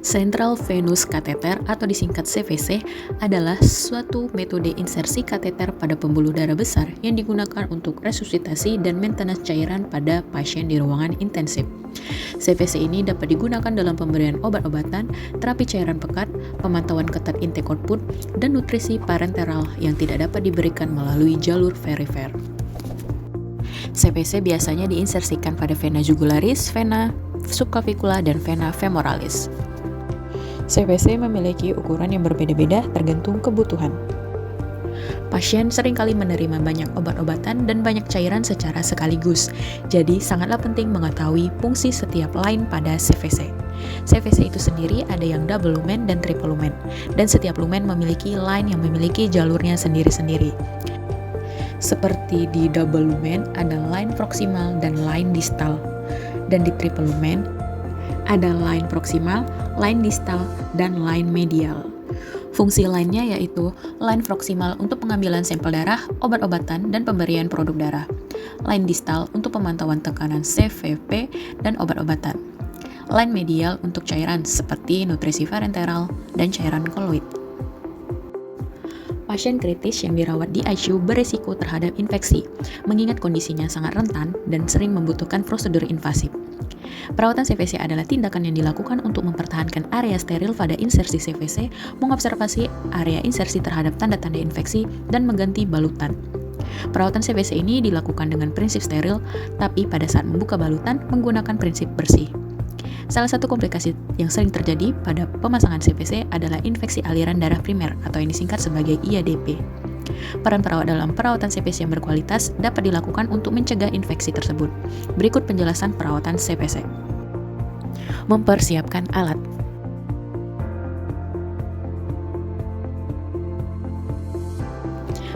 Central Venous Catheter atau disingkat CVC adalah suatu metode insersi kateter pada pembuluh darah besar yang digunakan untuk resusitasi dan maintenance cairan pada pasien di ruangan intensif. CVC ini dapat digunakan dalam pemberian obat-obatan, terapi cairan pekat, pemantauan ketat intake output, dan nutrisi parenteral yang tidak dapat diberikan melalui jalur perifer. CVC biasanya diinsersikan pada vena jugularis, vena subclavicular, dan vena femoralis. CVC memiliki ukuran yang berbeda-beda tergantung kebutuhan. Pasien seringkali menerima banyak obat-obatan dan banyak cairan secara sekaligus, jadi sangatlah penting mengetahui fungsi setiap line pada CVC. CVC itu sendiri ada yang double lumen dan triple lumen, dan setiap lumen memiliki line yang memiliki jalurnya sendiri-sendiri. Seperti di double lumen ada line proksimal dan line distal, dan di triple lumen ada line proksimal, line distal, dan line medial. Fungsi lainnya yaitu line proksimal untuk pengambilan sampel darah, obat-obatan, dan pemberian produk darah. Line distal untuk pemantauan tekanan CVP dan obat-obatan. Line medial untuk cairan seperti nutrisi parenteral dan cairan koloid. Pasien kritis yang dirawat di ICU beresiko terhadap infeksi, mengingat kondisinya sangat rentan dan sering membutuhkan prosedur invasif. Perawatan CVC adalah tindakan yang dilakukan untuk mempertahankan area steril pada insersi CVC, mengobservasi area insersi terhadap tanda-tanda infeksi, dan mengganti balutan. Perawatan CVC ini dilakukan dengan prinsip steril, tapi pada saat membuka balutan menggunakan prinsip bersih. Salah satu komplikasi yang sering terjadi pada pemasangan CVC adalah infeksi aliran darah primer atau yang disingkat sebagai IADP. Peran perawat dalam perawatan CVC yang berkualitas dapat dilakukan untuk mencegah infeksi tersebut. Berikut penjelasan perawatan CVC. Mempersiapkan alat.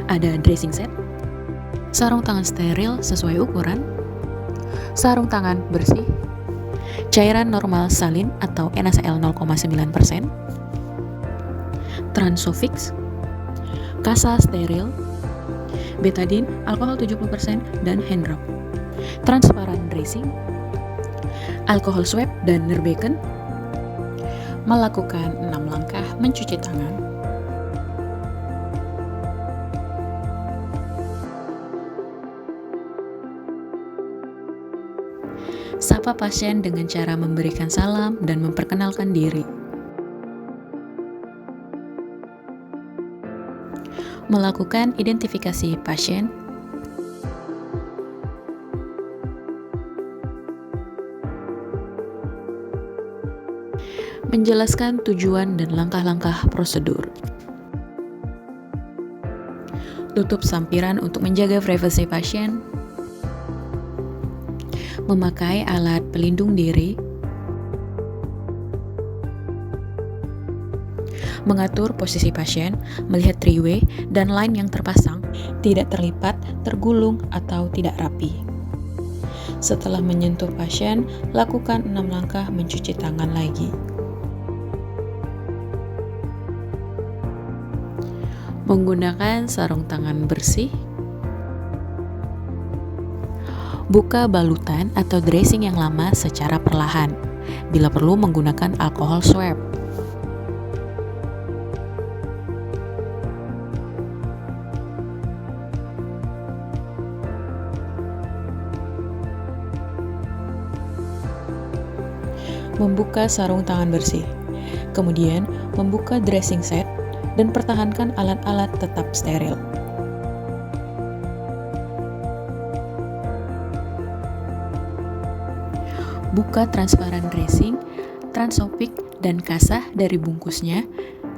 Ada dressing set, sarung tangan steril sesuai ukuran, sarung tangan bersih, cairan normal salin atau NaCl 0,9%, Transofix, kasa steril, betadine, alkohol 70%, dan hand drop. Transparan dressing, alkohol swab dan Nerbecken. Melakukan 6 langkah mencuci tangan. Sapa pasien dengan cara memberikan salam dan memperkenalkan diri. Melakukan identifikasi pasien. Menjelaskan tujuan dan langkah-langkah prosedur. Tutup sampiran untuk menjaga privasi pasien. Memakai alat pelindung diri. Mengatur posisi pasien, melihat triway dan line yang terpasang, tidak terlipat, tergulung, atau tidak rapi. Setelah menyentuh pasien, lakukan 6 langkah mencuci tangan lagi. Menggunakan sarung tangan bersih. Buka balutan atau dressing yang lama secara perlahan. Bila perlu menggunakan alkohol swab. Membuka sarung tangan bersih. Kemudian, membuka dressing set dan pertahankan alat-alat tetap steril. Buka transparan dressing, Transofix, dan kasa dari bungkusnya,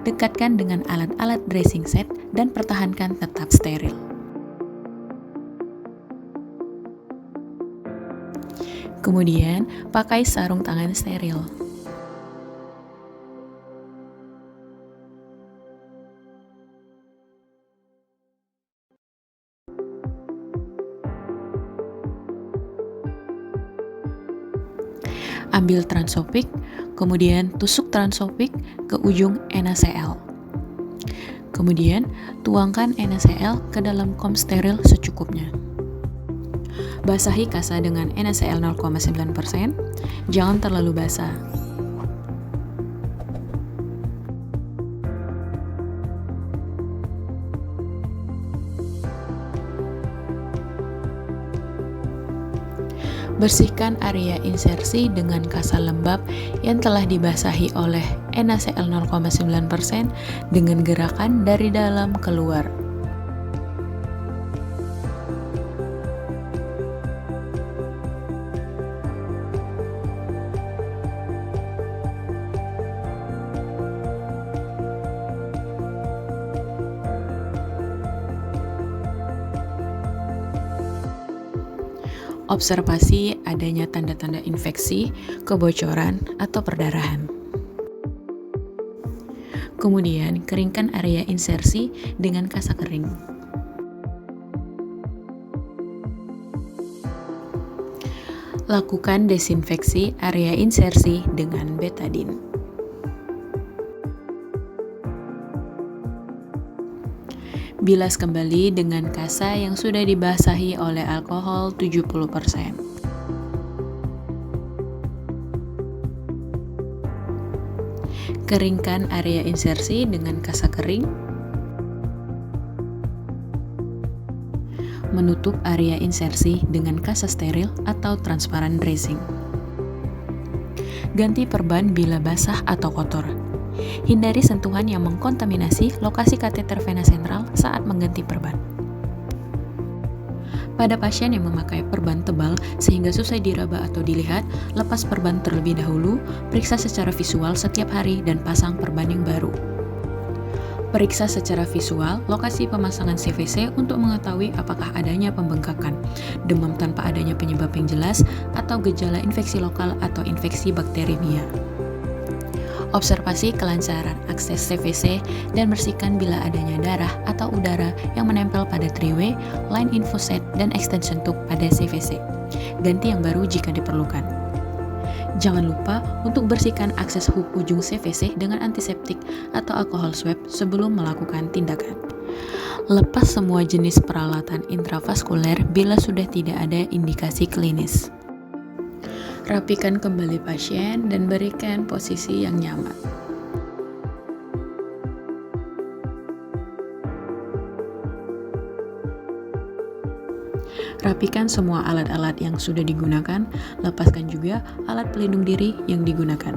dekatkan dengan alat-alat dressing set dan pertahankan tetap steril. Kemudian, pakai sarung tangan steril. Ambil Transofix, kemudian tusuk Transofix ke ujung NaCl. Kemudian, tuangkan NaCl ke dalam kom steril secukupnya. Basahi kasa dengan NaCl 0,9%, jangan terlalu basah. Bersihkan area insersi dengan kasa lembab yang telah dibasahi oleh NaCl 0,9% dengan gerakan dari dalam keluar. Observasi adanya tanda-tanda infeksi, kebocoran, atau perdarahan. Kemudian, keringkan area insersi dengan kasa kering. Lakukan desinfeksi area insersi dengan betadine. Bilas kembali dengan kasa yang sudah dibasahi oleh alkohol 70%. Keringkan area insersi dengan kasa kering. Menutup area insersi dengan kasa steril atau transparan dressing. Ganti perban bila basah atau kotor. Hindari sentuhan yang mengkontaminasi lokasi kateter vena sentral saat mengganti perban. Pada pasien yang memakai perban tebal sehingga susah diraba atau dilihat, lepas perban terlebih dahulu, periksa secara visual setiap hari dan pasang perban yang baru. Periksa secara visual lokasi pemasangan CVC untuk mengetahui apakah adanya pembengkakan, demam tanpa adanya penyebab yang jelas, atau gejala infeksi lokal atau infeksi bakteremia. Observasi kelancaran akses CVC dan bersihkan bila adanya darah atau udara yang menempel pada triway, line infoset, dan extension tube pada CVC. Ganti yang baru jika diperlukan. Jangan lupa untuk bersihkan akses hook ujung CVC dengan antiseptik atau alkohol swab sebelum melakukan tindakan. Lepas semua jenis peralatan intravaskuler bila sudah tidak ada indikasi klinis. Rapikan kembali pasien dan berikan posisi yang nyaman. Rapikan semua alat-alat yang sudah digunakan, lepaskan juga alat pelindung diri yang digunakan.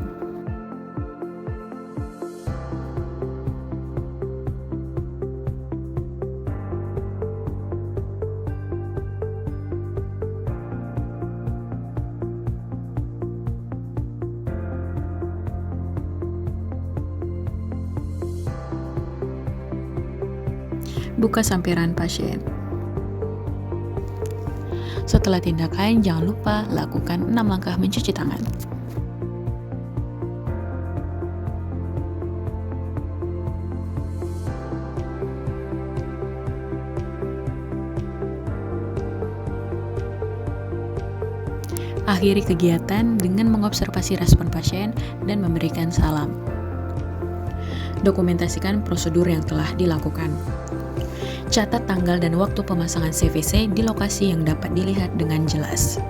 Buka sampiran pasien. Setelah tindakan, jangan lupa lakukan 6 langkah mencuci tangan. Akhiri kegiatan dengan mengobservasi respon pasien dan memberikan salam. Dokumentasikan prosedur yang telah dilakukan. Catat tanggal dan waktu pemasangan CVC di lokasi yang dapat dilihat dengan jelas.